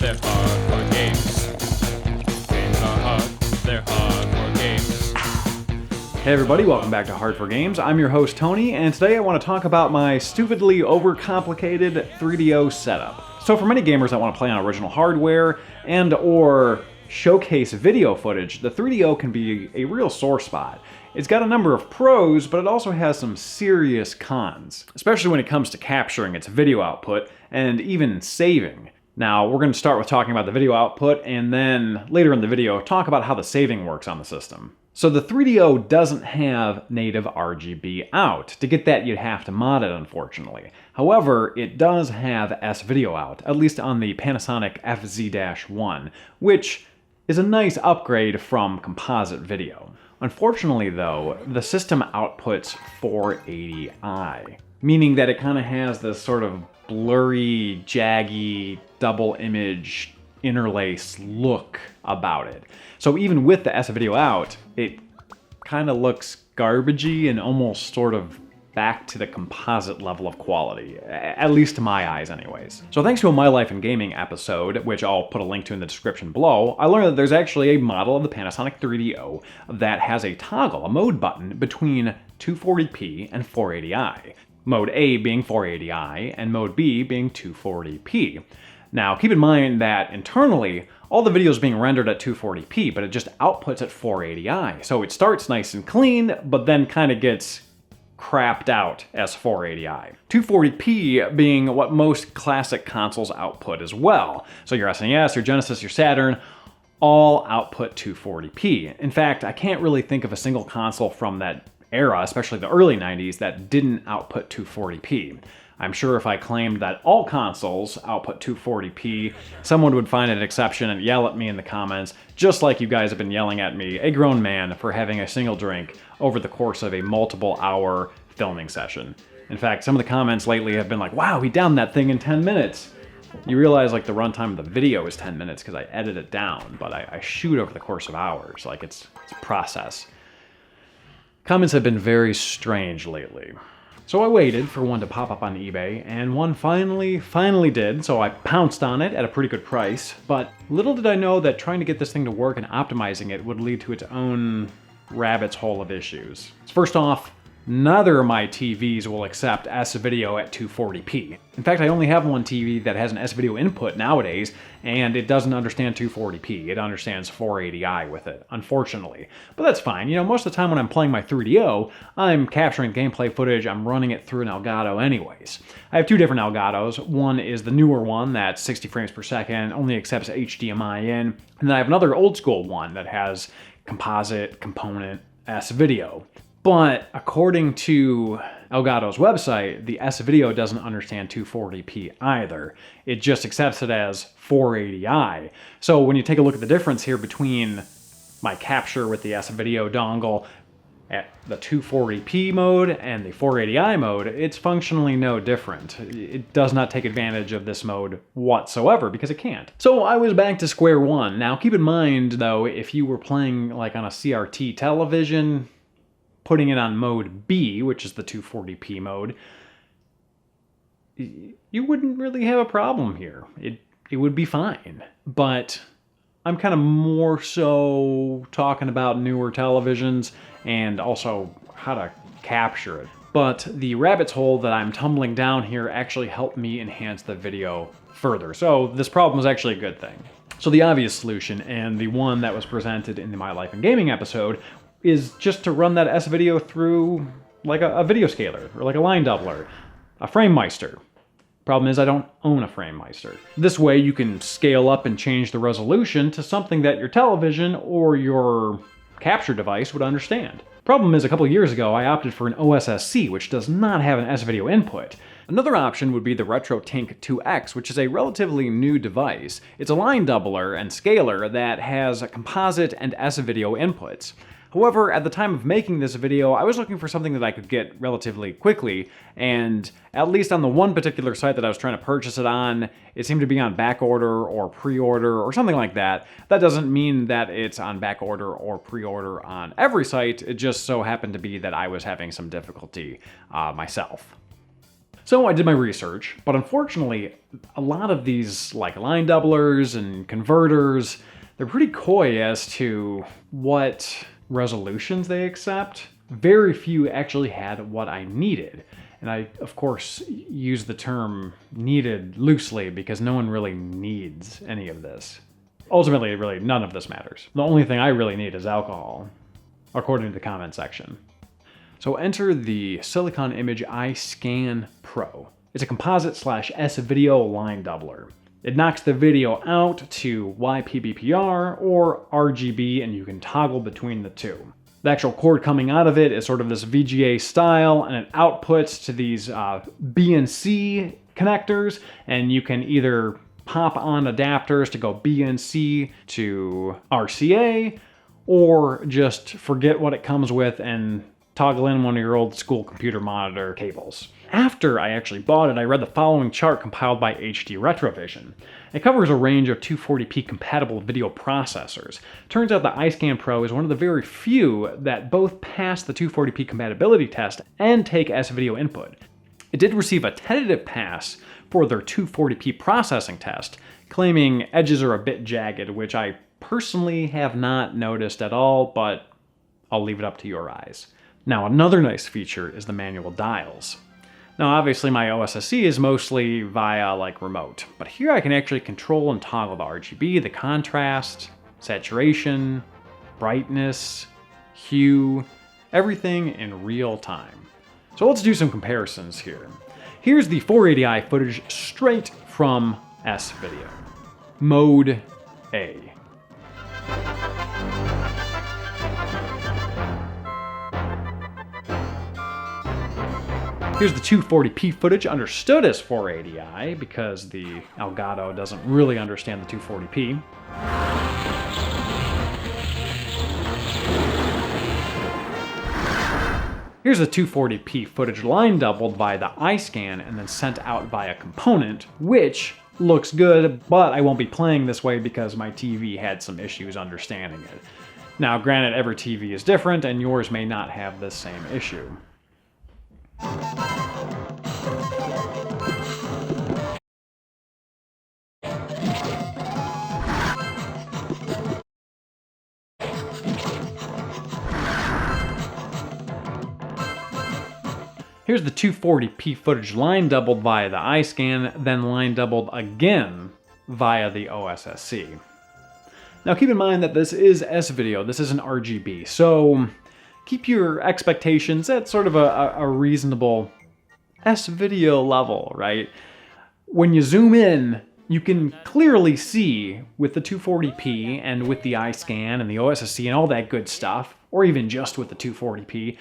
they're hardcore games. Games are hard, they're hardcore games. Hey everybody, welcome back to Hard for Games. I'm your host Tony, and today I want to talk about my stupidly overcomplicated 3DO setup. So for many gamers that want to play on original hardware and or showcase video footage, the 3DO can be a real sore spot. It's got a number of pros, but it also has some serious cons, especially when it comes to capturing its video output and even saving. Now, we're going to start with talking about the video output, and then later in the video, talk about how the saving works on the system. So the 3DO doesn't have native RGB out. To get that, you'd have to mod it, unfortunately. However, it does have S-Video out, at least on the Panasonic FZ-1, which is a nice upgrade from composite video. Unfortunately, though, the system outputs 480i, meaning that it kind of has this sort of blurry, jaggy, double image interlace look about it. So even with the S-Video out, it kind of looks garbagey and almost sort of back to the composite level of quality, at least to my eyes anyways. So thanks to a My Life in Gaming episode, which I'll put a link to in the description below, I learned that there's actually a model of the Panasonic 3DO that has a toggle, a mode button, between 240p and 480i. Mode A being 480i and Mode B being 240p. Now keep in mind that internally, all the video is being rendered at 240p, but it just outputs at 480i. So it starts nice and clean, but then kind of gets crapped out as 480i. 240p being what most classic consoles output as well. So your SNES, your Genesis, your Saturn, all output 240p. In fact, I can't really think of a single console from that era, especially the early 90s, that didn't output 240p. I'm sure if I claimed that all consoles output 240p, someone would find an exception and yell at me in the comments, just like you guys have been yelling at me, a grown man, for having a single drink over the course of a multiple-hour filming session. In fact, some of the comments lately have been like, wow, he downed that thing in 10 minutes. You realize like the runtime of the video is 10 minutes because I edit it down, but I shoot over the course of hours, like it's a process. Comments have been very strange lately. So I waited for one to pop up on eBay, and one finally did, so I pounced on it at a pretty good price, but little did I know that trying to get this thing to work and optimizing it would lead to its own rabbit's hole of issues. First off, neither of my TVs will accept S-Video at 240p. In fact, I only have one TV that has an S-Video input nowadays, and it doesn't understand 240p. It understands 480i with it, unfortunately. But that's fine. You know, most of the time when I'm playing my 3DO, I'm capturing gameplay footage, I'm running it through an Elgato anyways. I have two different Elgatos. One is the newer one that's 60 frames per second, only accepts HDMI in, and then I have another old school one that has composite component S-Video. But according to Elgato's website, the S-Video doesn't understand 240p either. It just accepts it as 480i. So when you take a look at the difference here between my capture with the S-Video dongle at the 240p mode and the 480i mode, it's functionally no different. It does not take advantage of this mode whatsoever because it can't. So I was back to square one. Now keep in mind though, if you were playing like on a CRT television, putting it on mode B, which is the 240p mode, you wouldn't really have a problem here. It would be fine. But I'm kind of more so talking about newer televisions and also how to capture it. But the rabbit's hole that I'm tumbling down here actually helped me enhance the video further. So this problem was actually a good thing. So the obvious solution, and the one that was presented in the My Life in Gaming episode, is just to run that S-Video through like a video scaler or like a line doubler, a Framemeister. Problem is I don't own a Framemeister. This way you can scale up and change the resolution to something that your television or your capture device would understand. Problem is a couple years ago I opted for an OSSC, which does not have an S-Video input. Another option would be the RetroTink 2X, which is a relatively new device. It's a line doubler and scaler that has a composite and S-Video inputs. However, at the time of making this video, I was looking for something that I could get relatively quickly, and at least on the one particular site that I was trying to purchase it on, it seemed to be on back order or pre-order or something like that. That doesn't mean that it's on back order or pre-order on every site, it just so happened to be that I was having some difficulty myself. So I did my research, but unfortunately, a lot of these like line doublers and converters, they're pretty coy as to what resolutions they accept. Very few actually had what I needed. And I, of course, use the term needed loosely because no one really needs any of this. Ultimately, really, none of this matters. The only thing I really need is alcohol, according to the comment section. So enter the Silicon Image iScan Pro. It's a composite/S-video line doubler. It knocks the video out to YPBPR or RGB, and you can toggle between the two. The actual cord coming out of it is sort of this VGA style, and it outputs to these BNC connectors, and you can either pop on adapters to go BNC to RCA, or just forget what it comes with and toggle in one of your old school computer monitor cables. After I actually bought it, I read the following chart compiled by HD Retrovision. It covers a range of 240p compatible video processors. Turns out the iScan Pro is one of the very few that both pass the 240p compatibility test and take S-video input. It did receive a tentative pass for their 240p processing test, claiming edges are a bit jagged, which I personally have not noticed at all, but I'll leave it up to your eyes. Now, another nice feature is the manual dials. Now, obviously my OSSC is mostly via like remote, but here I can actually control and toggle the RGB, the contrast, saturation, brightness, hue, everything in real time. So let's do some comparisons here. Here's the 480i footage straight from S-Video. Mode A. Here's the 240p footage understood as 480i because the Elgato doesn't really understand the 240p. Here's the 240p footage line doubled via the iScan and then sent out via component, which looks good, but I won't be playing this way because my TV had some issues understanding it. Now, granted, every TV is different and yours may not have this same issue. Here's the 240p footage line doubled via the iScan, then line doubled again via the OSSC. Now keep in mind that this is S-Video, this isn't RGB, so keep your expectations at sort of a reasonable S-Video level, right? When you zoom in, you can clearly see with the 240p and with the iScan and the OSSC and all that good stuff, or even just with the 240p,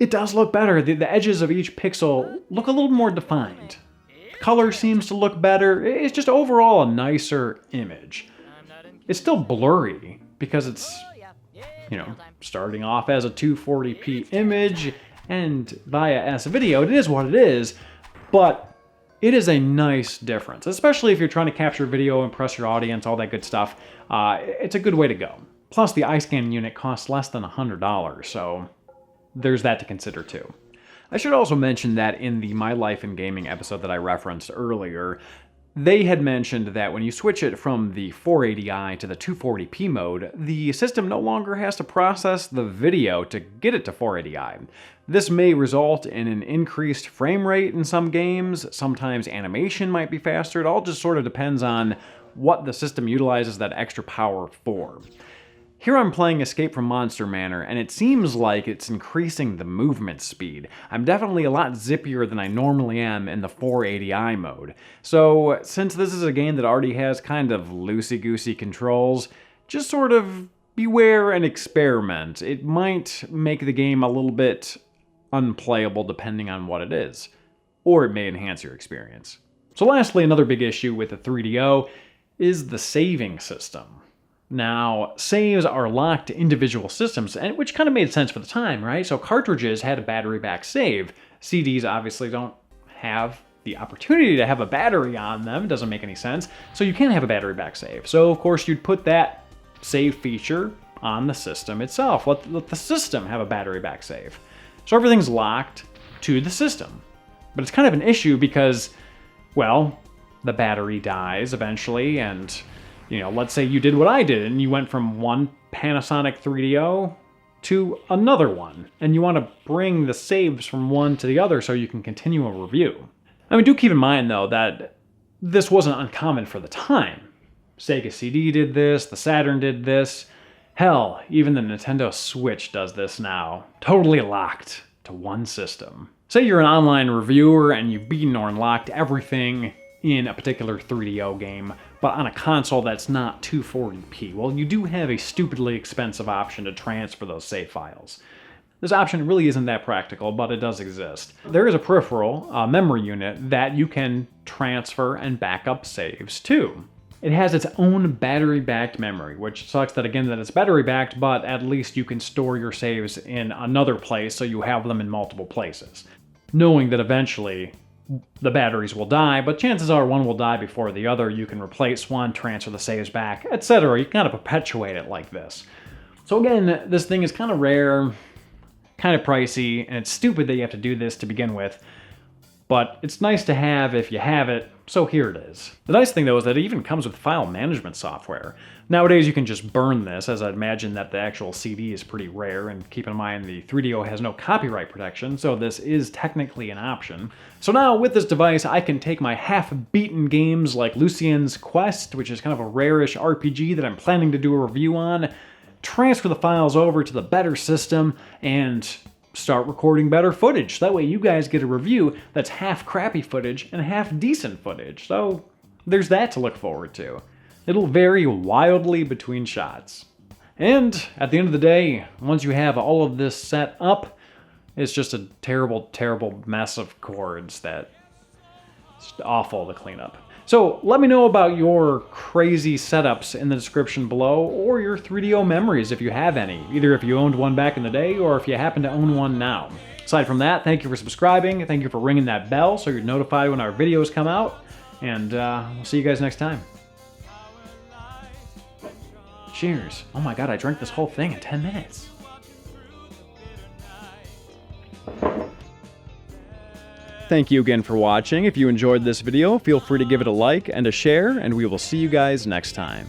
it does look better. The edges of each pixel look a little more defined. Color seems to look better. It's just overall a nicer image. It's still blurry because it's, you know, starting off as a 240p image and via S-Video. It is what it is, but it is a nice difference, especially if you're trying to capture video, impress your audience, all that good stuff. It's a good way to go. Plus, the iScan unit costs less than $100, so there's that to consider too. I should also mention that in the My Life in Gaming episode that I referenced earlier, they had mentioned that when you switch it from the 480i to the 240p mode, the system no longer has to process the video to get it to 480i. This may result in an increased frame rate in some games, sometimes animation might be faster, it all just sort of depends on what the system utilizes that extra power for. Here I'm playing Escape from Monster Manor, and it seems like it's increasing the movement speed. I'm definitely a lot zippier than I normally am in the 480i mode. So, since this is a game that already has kind of loosey-goosey controls, just sort of beware and experiment. It might make the game a little bit unplayable depending on what it is, or it may enhance your experience. So lastly, another big issue with the 3DO is the saving system. Now, saves are locked to individual systems, which kind of made sense for the time, right? So cartridges had a battery back save. CDs obviously don't have the opportunity to have a battery on them. It doesn't make any sense. So you can't have a battery back save. So of course you'd put that save feature on the system itself. Let the system have a battery back save. So everything's locked to the system. But it's kind of an issue because, well, the battery dies eventually, and, you know, let's say you did what I did and you went from one Panasonic 3DO to another one, and you want to bring the saves from one to the other so you can continue a review. I mean, do keep in mind, though, that this wasn't uncommon for the time. Sega CD did this, the Saturn did this. Hell, even the Nintendo Switch does this now. Totally locked to one system. Say you're an online reviewer and you've beaten or unlocked everything in a particular 3DO game, but on a console that's not 240p. Well, you do have a stupidly expensive option to transfer those save files. This option really isn't that practical, but it does exist. There is a peripheral, a memory unit, that you can transfer and back up saves to. It has its own battery-backed memory, which sucks that, again, that it's battery-backed, but at least you can store your saves in another place so you have them in multiple places. Knowing that eventually the batteries will die, but chances are one will die before the other. You can replace one, transfer the saves back, etc. You kind of perpetuate it like this. So again, this thing is kind of rare, kind of pricey, and it's stupid that you have to do this to begin with, but it's nice to have if you have it, so here it is. The nice thing, though, is that it even comes with file management software. Nowadays, you can just burn this, as I'd imagine that the actual CD is pretty rare, and keep in mind the 3DO has no copyright protection, so this is technically an option. So now, with this device, I can take my half-beaten games like Lucien's Quest, which is kind of a rare-ish RPG that I'm planning to do a review on, transfer the files over to the better system, and start recording better footage. That way you guys get a review that's half crappy footage and half decent footage. So there's that to look forward to. It'll vary wildly between shots. And at the end of the day, once you have all of this set up, it's just a terrible, terrible mess of cords that it's awful to clean up. So let me know about your crazy setups in the description below, or your 3DO memories if you have any, either if you owned one back in the day or if you happen to own one now. Aside from that, thank you for subscribing, thank you for ringing that bell so you're notified when our videos come out, and we'll see you guys next time. Cheers. Oh my god, I drank this whole thing in 10 minutes. Thank you again for watching. If you enjoyed this video, feel free to give it a like and a share, and we will see you guys next time.